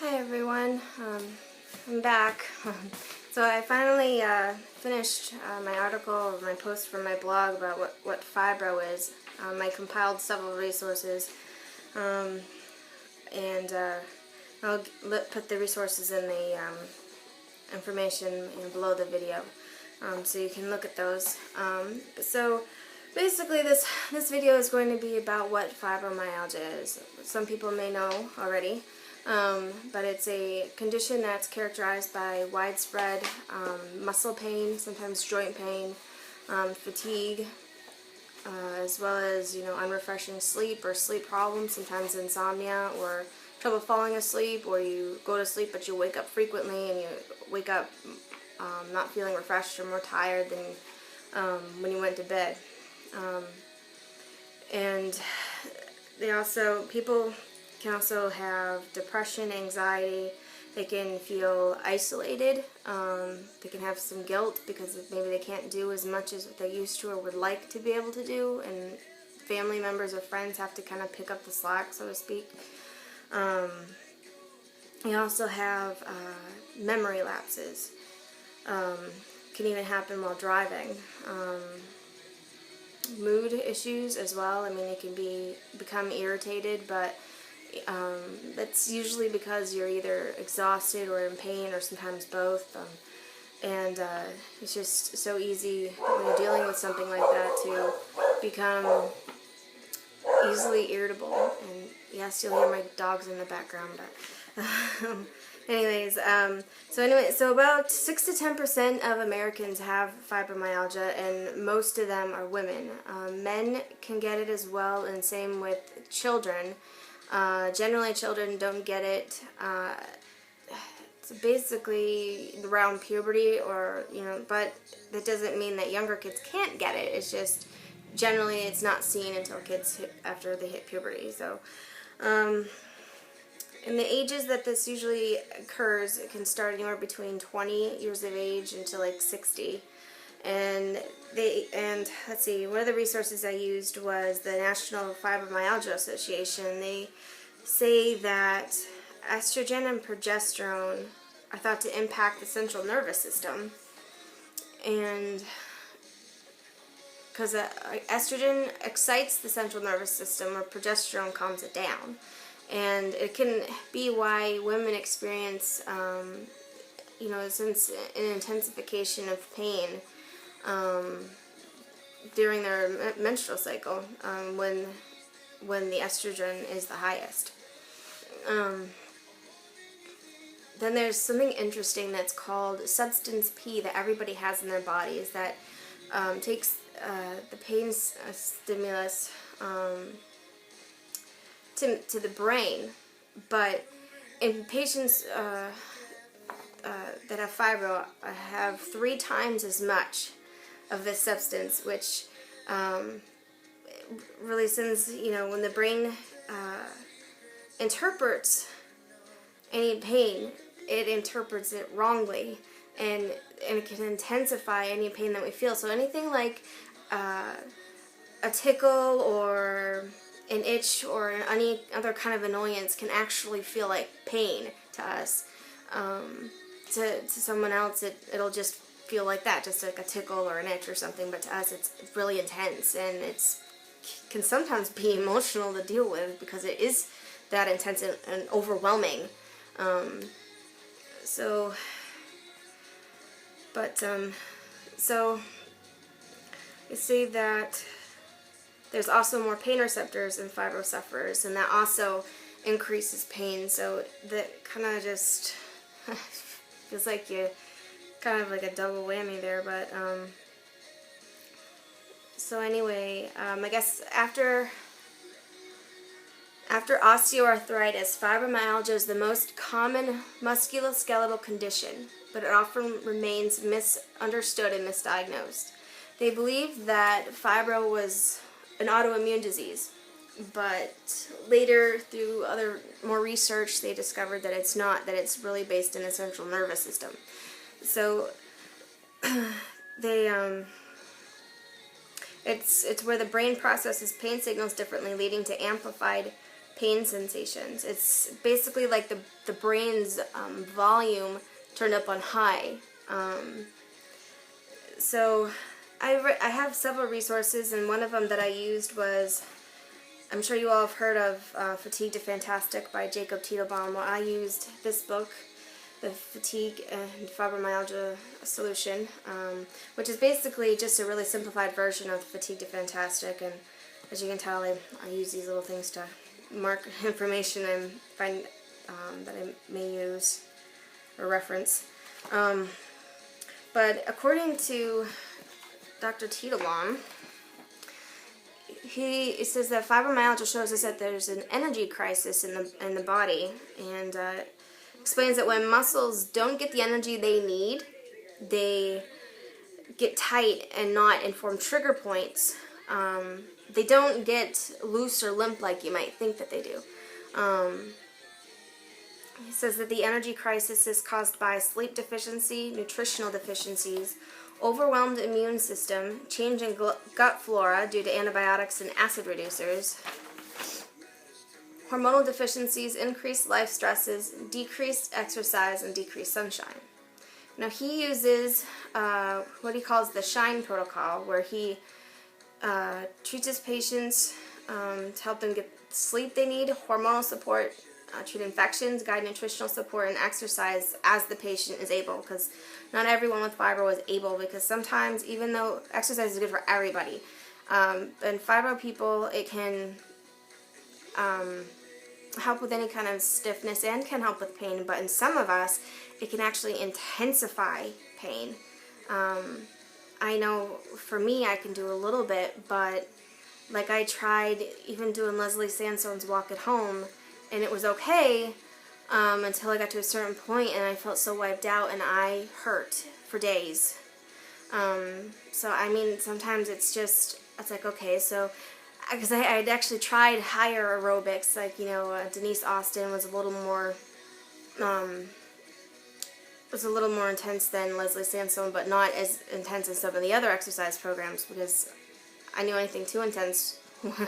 Hi everyone, I'm back. So I finally finished my article, or my post from my blog about what fibro is. I compiled several resources, and I'll put the resources in the information below the video, so you can look at those. So basically this video is going to be about what fibromyalgia is. Some people may know already. But it's a condition that's characterized by widespread muscle pain, sometimes joint pain, fatigue, as well as unrefreshing sleep or sleep problems, sometimes insomnia or trouble falling asleep, or you go to sleep but you wake up frequently and you wake up not feeling refreshed or more tired than when you went to bed. And people can also have depression, anxiety. They can feel isolated. They can have some guilt because maybe they can't do as much as they used to or would like to be able to do, and family members or friends have to kind of pick up the slack, so to speak. You also have memory lapses. Can even happen while driving. Mood issues as well. I mean, it can become irritated, but that's usually because you're either exhausted or in pain, or sometimes both. And it's just so easy when you're dealing with something like that to become easily irritable. And yes, you'll hear my dogs in the background, but so about 6 to 10% of Americans have fibromyalgia, and most of them are women. Men can get it as well, and same with children. Generally, children don't get it. It's basically around puberty, but that doesn't mean that younger kids can't get it. It's just generally it's not seen until kids after they hit puberty. So, in the ages that this usually occurs, it can start anywhere between 20 years of age until like 60. And let's see, one of the resources I used was the National Fibromyalgia Association. They say that estrogen and progesterone are thought to impact the central nervous system, and because estrogen excites the central nervous system, or progesterone calms it down, and it can be why women experience an intensification of pain during their menstrual cycle, when the estrogen is the highest. Then there's something interesting that's called substance P that everybody has in their bodies that takes the pain stimulus to the brain, but in patients that have fibro have 3 times as much of this substance, which really sends, when the brain interprets any pain, it interprets it wrongly, and it can intensify any pain that we feel. So anything like a tickle or an itch or any other kind of annoyance can actually feel like pain to us. To someone else, it'll just feel like that, just like a tickle or an itch or something, but to us it's really intense, and can sometimes be emotional to deal with because it is that intense and overwhelming. So you see that there's also more pain receptors in fibro sufferers, and that also increases pain. So that kind of just feels like you kind of like a double whammy there. But so anyway, I guess after osteoarthritis, fibromyalgia is the most common musculoskeletal condition, but it often remains misunderstood and misdiagnosed. They believe that fibro was an autoimmune disease, but later, through more research, they discovered that it's not, that it's really based in the central nervous system. So it's where the brain processes pain signals differently, leading to amplified pain sensations. It's basically like the brain's volume turned up on high. So I have several resources, and one of them that I used was, I'm sure you all have heard of Fatigue to Fantastic by Jacob Teitalbaum. Well, I used this book, the Fatigue and Fibromyalgia Solution, which is basically just a really simplified version of Fatigue to Fantastic. And as you can tell, I use these little things to mark information and find that I may use or reference. But according to Dr. Teitalbaum, he says that fibromyalgia shows us that there's an energy crisis in the body, and explains that when muscles don't get the energy they need, they get tight and not and form trigger points. They don't get loose or limp like you might think that they do. He says that the energy crisis is caused by sleep deficiency, nutritional deficiencies, overwhelmed immune system, change in gut flora due to antibiotics and acid reducers, hormonal deficiencies, increased life stresses, decreased exercise, and decreased sunshine. Now he uses what he calls the SHINE protocol, where he treats his patients to help them get the sleep they need, hormonal support, treat infections, guide nutritional support, and exercise as the patient is able, because not everyone with fibro is able, because sometimes, even though exercise is good for everybody, in fibro people, it can help with any kind of stiffness and can help with pain, but in some of us, it can actually intensify pain. I know for me, I can do a little bit, but like I tried even doing Leslie Sandstone's Walk at Home, and it was okay until I got to a certain point, and I felt so wiped out, and I hurt for days. So I mean, sometimes it's like, okay, so because I'd actually tried higher aerobics, like, you know, Denise Austin was a little more intense than Leslie Sandstone, but not as intense as some of the other exercise programs, because I knew anything too intense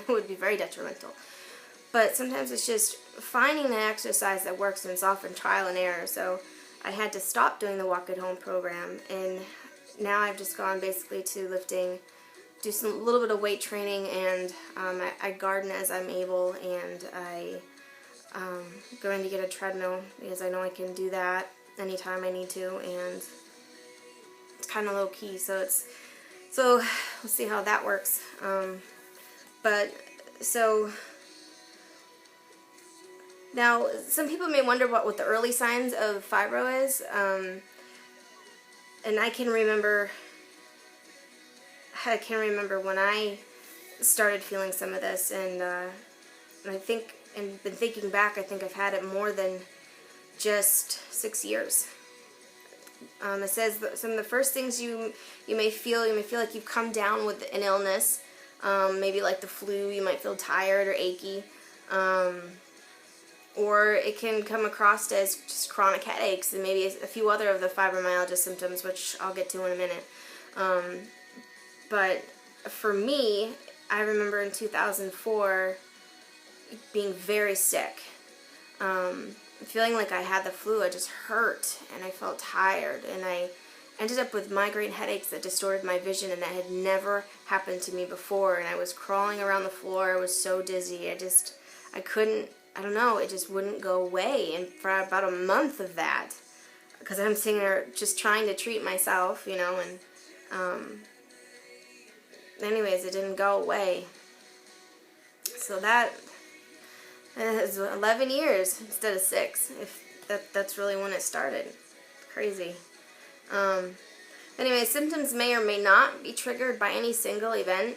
would be very detrimental. But sometimes it's just finding the exercise that works, and it's often trial and error. So I had to stop doing the Walk at Home program, and now I've just gone basically to lifting, do some little bit of weight training, and I garden as I'm able, and I going to get a treadmill because I know I can do that anytime I need to, and it's kind of low key. So we'll see how that works. Now, some people may wonder what the early signs of fibro is, and I can remember when I started feeling some of this, and I think, and been thinking back, I think I've had it more than just 6 years. It says that some of the first things you may feel like you've come down with an illness, maybe like the flu. You might feel tired or achy. Or it can come across as just chronic headaches and maybe a few other of the fibromyalgia symptoms, which I'll get to in a minute. But for me, I remember in 2004 being very sick, feeling like I had the flu. I just hurt, and I felt tired, and I ended up with migraine headaches that distorted my vision, and that had never happened to me before, and I was crawling around the floor. I was so dizzy. I couldn't, I don't know, it just wouldn't go away. And for about a month of that, because I'm sitting there just trying to treat myself, you know, and anyways, it didn't go away. So that is 11 years instead of 6, if that's really when it started. Crazy. Anyway, symptoms may or may not be triggered by any single event.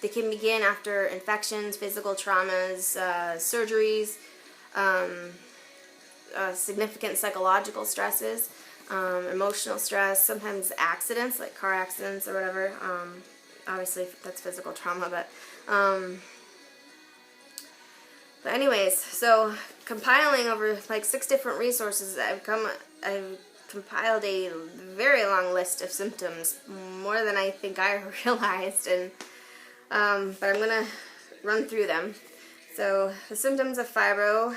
They can begin after infections, physical traumas, surgeries, significant psychological stresses, emotional stress, sometimes accidents, like car accidents or whatever. Obviously, that's physical trauma, but anyways, so compiling over like 6 different resources, I've compiled a very long list of symptoms, more than I think I realized, and but I'm gonna run through them. So the symptoms of fibro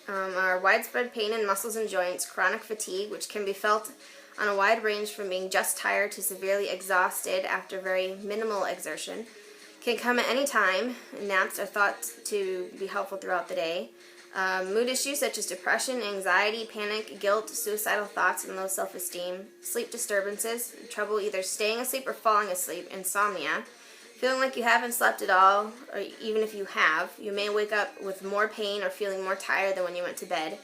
are widespread pain in muscles and joints, chronic fatigue, which can be felt on a wide range from being just tired to severely exhausted after very minimal exertion. Can come at any time. Naps are thought to be helpful throughout the day. Mood issues such as depression, anxiety, panic, guilt, suicidal thoughts, and low self-esteem. Sleep disturbances, trouble either staying asleep or falling asleep, insomnia. Feeling like you haven't slept at all, or even if you have, you may wake up with more pain or feeling more tired than when you went to bed.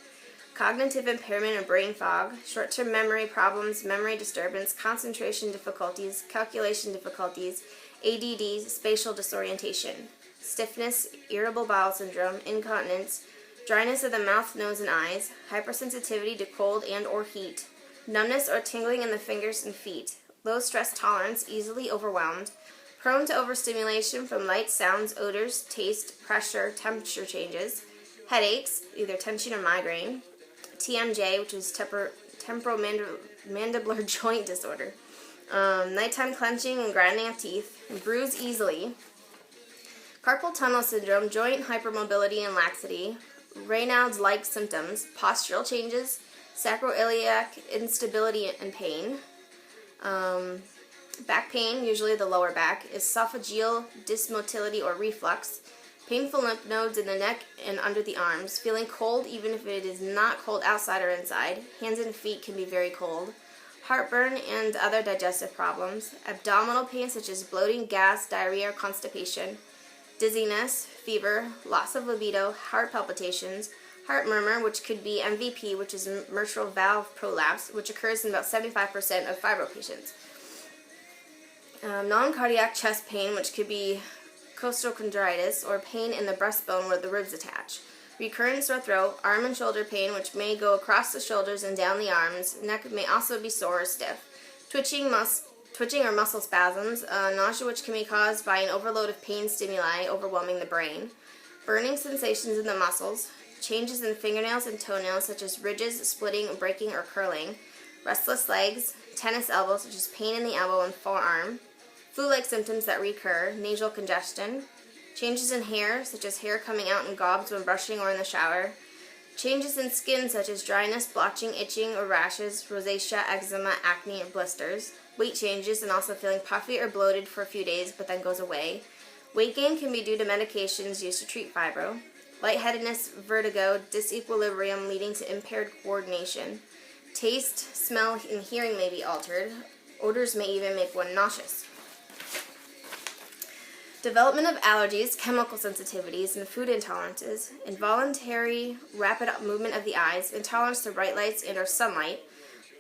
Cognitive impairment or brain fog, short-term memory problems, memory disturbance, concentration difficulties, calculation difficulties, ADD, spatial disorientation. Stiffness, irritable bowel syndrome, incontinence, dryness of the mouth, nose, and eyes, hypersensitivity to cold and or heat, numbness or tingling in the fingers and feet, low stress tolerance, easily overwhelmed, prone to overstimulation from light, sounds, odors, taste, pressure, temperature changes, headaches, either tension or migraine, TMJ, which is temporomandibular joint disorder, nighttime clenching and grinding of teeth, bruise easily, carpal tunnel syndrome, joint hypermobility and laxity, Raynaud's-like symptoms, postural changes, sacroiliac instability and pain, back pain, usually the lower back, esophageal dysmotility or reflux, painful lymph nodes in the neck and under the arms, feeling cold even if it is not cold outside or inside, hands and feet can be very cold, heartburn and other digestive problems, abdominal pain such as bloating, gas, diarrhea, or constipation, dizziness, fever, loss of libido, heart palpitations, heart murmur, which could be MVP, which is mitral valve prolapse, which occurs in about 75% of fibro patients. Non-cardiac chest pain, which could be costochondritis, or pain in the breastbone where the ribs attach. Recurrent sore throat, arm and shoulder pain, which may go across the shoulders and down the arms. Neck may also be sore or stiff. Twitching or muscle spasms, nausea which can be caused by an overload of pain stimuli overwhelming the brain. Burning sensations in the muscles. Changes in fingernails and toenails such as ridges, splitting, breaking, or curling. Restless legs, tennis elbow, such as pain in the elbow and forearm. Flu-like symptoms that recur, nasal congestion. Changes in hair, such as hair coming out in gobs when brushing or in the shower. Changes in skin, such as dryness, blotching, itching, or rashes, rosacea, eczema, acne, or blisters. Weight changes and also feeling puffy or bloated for a few days but then goes away. Weight gain can be due to medications used to treat fibro. Lightheadedness, vertigo, disequilibrium leading to impaired coordination. Taste, smell, and hearing may be altered. Odors may even make one nauseous. Development of allergies, chemical sensitivities, and food intolerances, involuntary rapid movement of the eyes, intolerance to bright lights and or sunlight,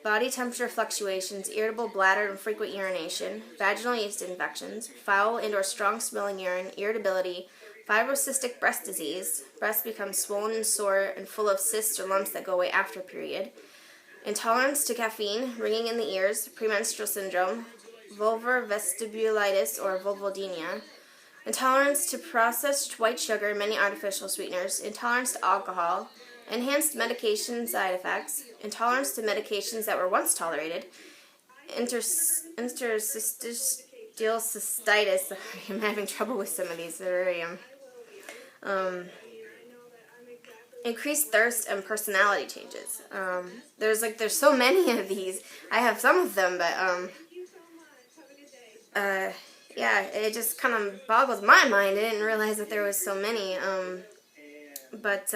body temperature fluctuations, irritable bladder and frequent urination, vaginal yeast infections, foul and or strong smelling urine, irritability, fibrocystic breast disease, breast becomes swollen and sore and full of cysts or lumps that go away after period, intolerance to caffeine, ringing in the ears, premenstrual syndrome, vulvar vestibulitis or vulvodynia, intolerance to processed white sugar and many artificial sweeteners, intolerance to alcohol, enhanced medication side effects, intolerance to medications that were once tolerated, interstitial cystitis. I'm having trouble with some of these. They're very increased thirst and personality changes. There's so many of these. I have some of them, but yeah, it just kind of boggles my mind. I didn't realize that there was so many. But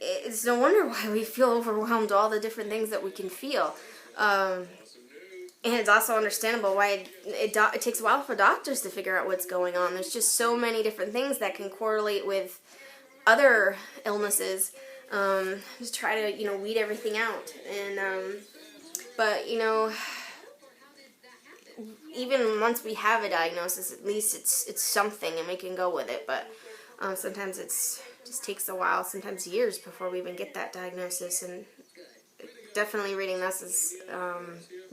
it's no wonder why we feel overwhelmed, all the different things that we can feel. And it's also understandable why it takes a while for doctors to figure out what's going on. There's just so many different things that can correlate with other illnesses. Just try to, weed everything out. And, but, even once we have a diagnosis, at least it's something and we can go with it. But sometimes just takes a while, sometimes years, before we even get that diagnosis. And definitely reading this is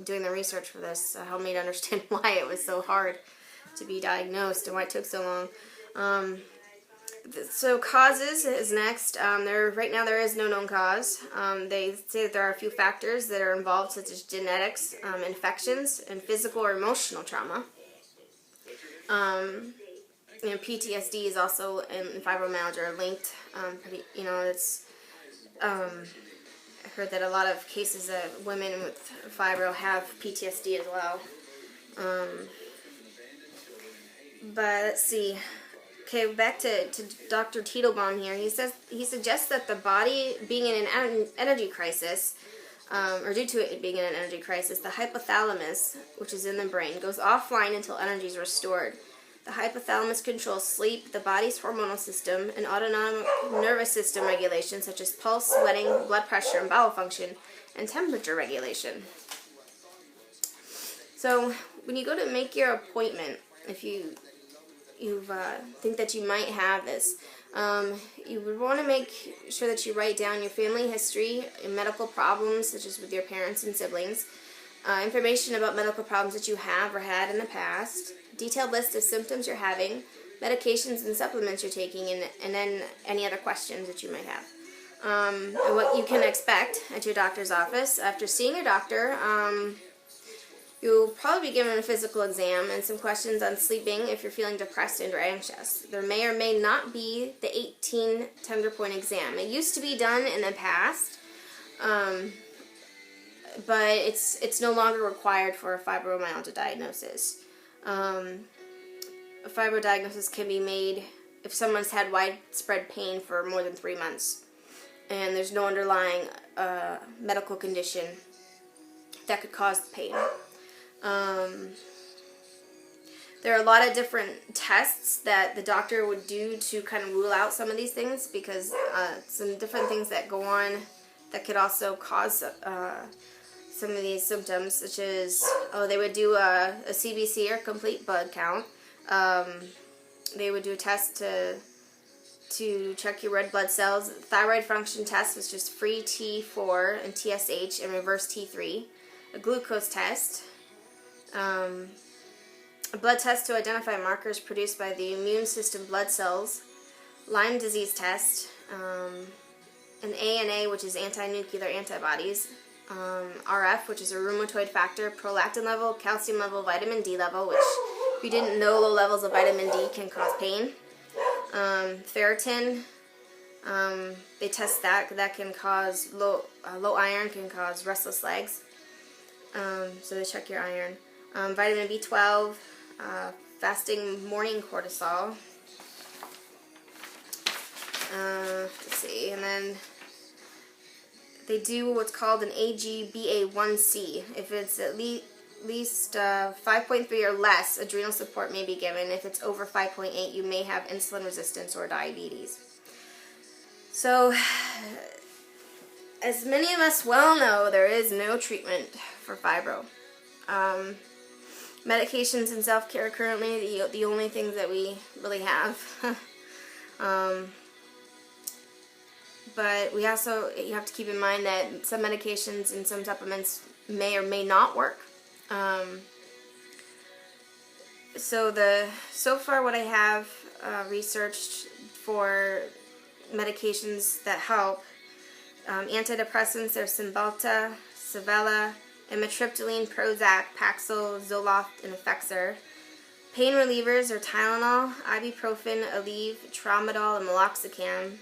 doing the research for this helped me to understand why it was so hard to be diagnosed and why it took so long. So causes is next. Right now there is no known cause. They say that there are a few factors that are involved, such as genetics, infections, and physical or emotional trauma. PTSD is also in fibromyalgia linked. Pretty, it's I've heard that a lot of cases of women with fibro have PTSD as well. But let's see. Okay, back to Dr. Teitalbaum here. He suggests that the body being in an energy crisis, or due to it being in an energy crisis, the hypothalamus, which is in the brain, goes offline until energy is restored. The hypothalamus controls sleep, the body's hormonal system, and autonomic nervous system regulation, such as pulse, sweating, blood pressure, and bowel function, and temperature regulation. So when you go to make your appointment, if you think that you might have this, you would want to make sure that you write down your family history, and medical problems such as with your parents and siblings, information about medical problems that you have or had in the past, detailed list of symptoms you're having, medications and supplements you're taking, and then any other questions that you might have. And what you can expect at your doctor's office. After seeing your doctor, you'll probably be given a physical exam and some questions on sleeping if you're feeling depressed and or anxious. There may or may not be the 18 tender point exam. It used to be done in the past, but it's no longer required for a fibromyalgia diagnosis. A fibro diagnosis can be made if someone's had widespread pain for more than 3 months and there's no underlying medical condition that could cause the pain. There are a lot of different tests that the doctor would do to kind of rule out some of these things, because some different things that go on that could also cause some of these symptoms, such as, they would do a CBC or complete blood count. They would do a test to check your red blood cells. Thyroid function test, which is free T4 and TSH and reverse T3. A glucose test. A blood test to identify markers produced by the immune system blood cells. Lyme disease test. An ANA, which is anti-nuclear antibodies. RF, which is a rheumatoid factor, prolactin level, calcium level, vitamin D level, which if you didn't know, low levels of vitamin D can cause pain. Ferritin, they test that can cause low iron can cause restless legs. So they check your iron. Vitamin B12, fasting morning cortisol. Let's see, and then they do what's called an AGBA1C. If it's at least 5.3 or less, adrenal support may be given. If it's over 5.8, you may have insulin resistance or diabetes. So, as many of us well know, there is no treatment for fibro. Medications and self-care are currently the only things that we really have. But you have to keep in mind that some medications and some supplements may or may not work. So far what I have researched for medications that help, antidepressants are Cymbalta, Savella, amitriptyline, Prozac, Paxil, Zoloft, and Effexor. Pain relievers are Tylenol, ibuprofen, Aleve, Tramadol, and Meloxicam.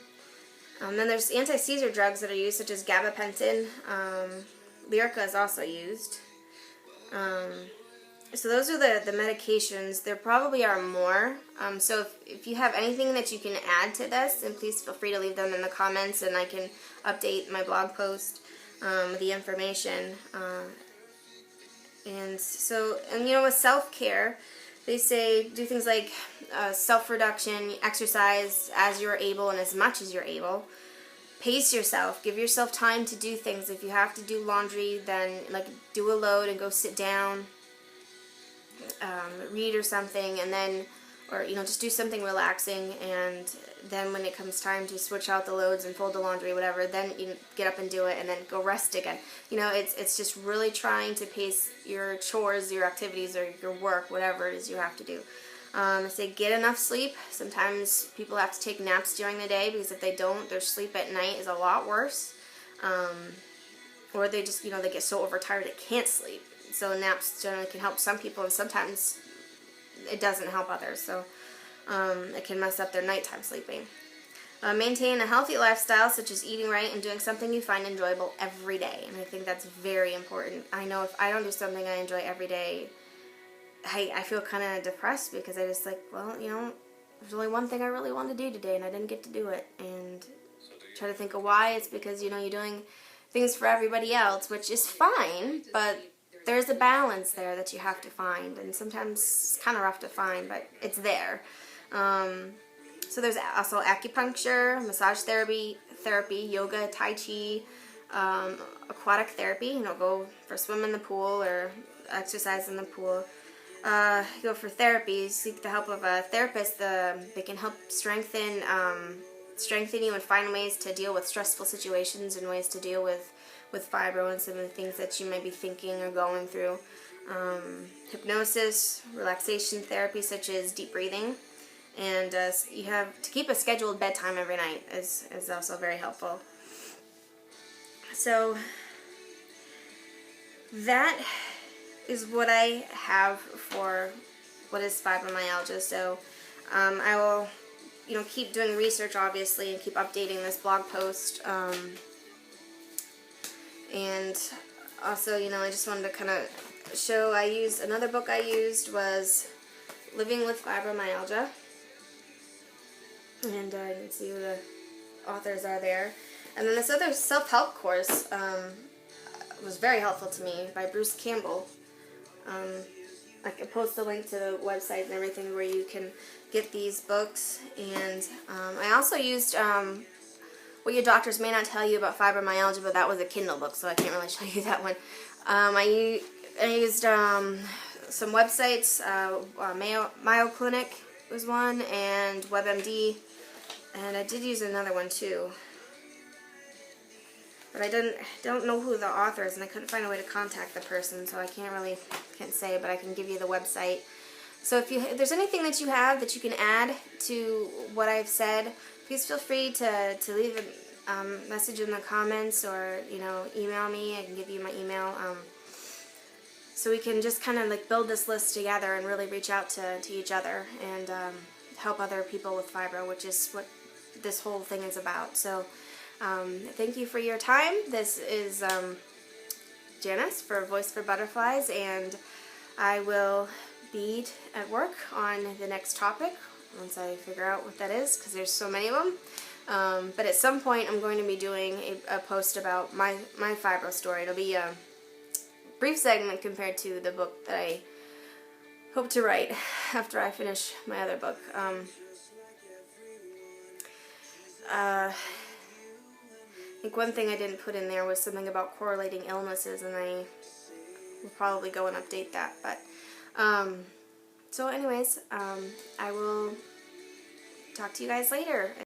Then there's anti-seizure drugs that are used, such as gabapentin. Lyrica is also used. So those are the medications. There probably are more. So if you have anything that you can add to this, then please feel free to leave them in the comments, and I can update my blog post with the information. And with self-care, they say do things like self-reduction, exercise as you're able and as much as you're able. Pace yourself. Give yourself time to do things. If you have to do laundry, then do a load and go sit down, read or something, and then, or just do something relaxing. And then when it comes time to switch out the loads and fold the laundry, whatever, then you get up and do it, and then go rest again. It's just really trying to pace your chores, your activities, or your work, whatever it is you have to do. I say get enough sleep. Sometimes people have to take naps during the day, because if they don't, their sleep at night is a lot worse. Or they just, they get so overtired they can't sleep. So naps generally can help some people, and sometimes it doesn't help others. So It can mess up their nighttime sleeping. Maintain a healthy lifestyle, such as eating right and doing something you find enjoyable every day. And I think that's very important. I know if I don't do something I enjoy every day, I feel kind of depressed, because I just like, well, you know, there's only one thing I really want to do today and I didn't get to do it. And try to think of why. It's because, you know, you're doing things for everybody else, which is fine, but there's a balance there that you have to find. And sometimes it's kind of rough to find, but it's there. So there's also acupuncture, massage therapy, yoga, tai chi, aquatic therapy. You know, go for a swim in the pool or exercise in the pool. Go for therapy. Seek the help of a therapist. They can help strengthen you and find ways to deal with stressful situations and ways to deal with fibro and some of the things that you may be thinking or going through. Hypnosis, relaxation therapy such as deep breathing. And you have to keep a scheduled bedtime every night is also very helpful. So that is what I have for what is fibromyalgia. So I will, you know, keep doing research, obviously, and keep updating this blog post. And also, you know, I just wanted to kind of show, another book I used was Living with Fibromyalgia. And you can see who the authors are there. And then this other self-help course was very helpful to me, by Bruce Campbell. I can post the link to the website and everything where you can get these books. And I also used what your doctors may not tell you about fibromyalgia, but that was a Kindle book, so I can't really show you that one. I used some websites. Mayo Clinic was one, and WebMD. And I did use another one too, but I don't know who the author is, and I couldn't find a way to contact the person, so I can't say, but I can give you the website. So if there's anything that you have that you can add to what I've said, please feel free to leave a message in the comments, or, you know, email me. I can give you my email. So we can just kind of like build this list together and really reach out to each other and help other people with fibro, which is what this whole thing is about. So thank you for your time. This is Janice for Voice for Butterflies, and I will be at work on the next topic once I figure out what that is, because there's so many of them. But at some point I'm going to be doing a post about my fibro story. It'll be a brief segment compared to the book that I hope to write after I finish my other book. I think one thing I didn't put in there was something about correlating illnesses, and I will probably go and update that. But so anyways, I will talk to you guys later.